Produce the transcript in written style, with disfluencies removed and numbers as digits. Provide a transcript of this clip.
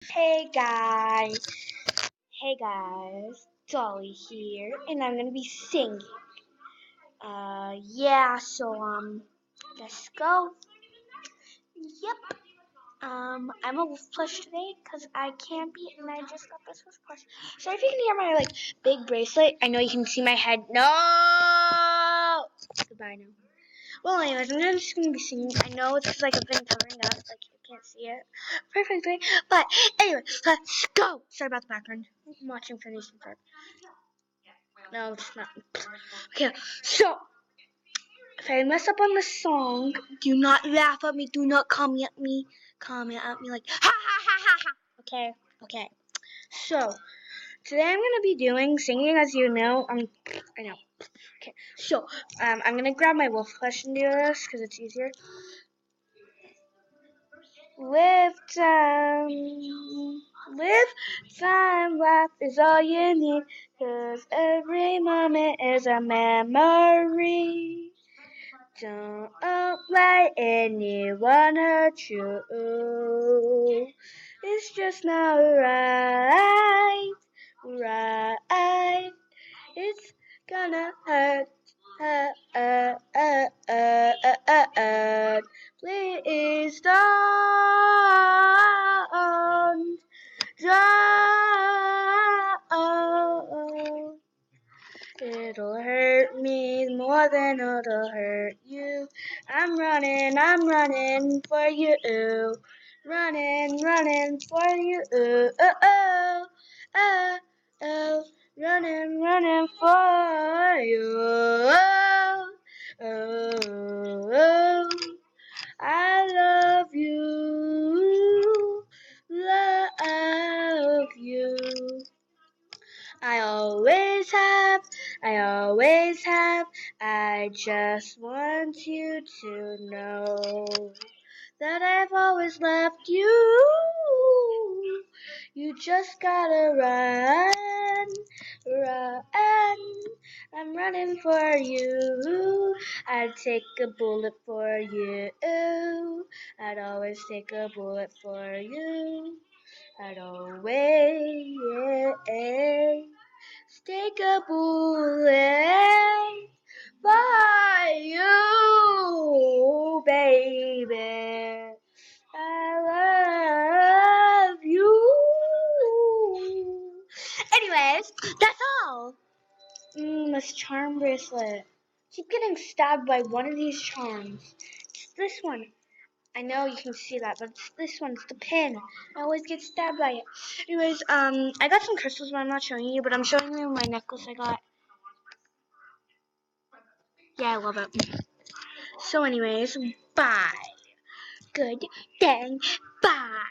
Hey guys, Dolly here, and I'm gonna be singing. Yeah, so let's go. Yep. I'm a wolf plush today because I can't be, and I just got this wolf plush. Sorry if you can hear my big bracelet. I know you can see my head. No. Goodbye now. Well, anyways, I'm just gonna be singing. I know it's because I've been covering up, you can't see it perfectly. But anyway, let's go. Sorry about the background. I'm watching Phineas and Ferb. No, it's not. Okay, so if I mess up on the song, do not laugh at me. Do not comment at me. Comment at me like ha ha ha ha ha. Okay, okay. So today I'm gonna be doing singing, as you know. I know. Okay, so I'm gonna grab my wolf flesh and do this because it's easier. Live time, life is all you need, 'cause every moment is a memory. Don't let anyone hurt you, it's just not right, it's gonna hurt, please don't. It'll hurt me more than it'll hurt you. I'm running for you. Running for you. Oh, oh, running for you. Oh, I love you. Love you. I always have, I just want you to know that I've always loved you. You just gotta run. I'm running for you. I'd take a bullet for you. I'd always take a bullet for you. I'd always take a bullet for you, baby. I love you. Anyways, that's all. This charm bracelet. Keep getting stabbed by one of these charms. It's this one. I know you can see that, but it's this one. It's the pin. I always get stabbed by it. Anyways, I got some crystals, but I'm not showing you. But I'm showing you my necklace I got. Yeah, I love it. So, anyways, bye. Good dang, bye.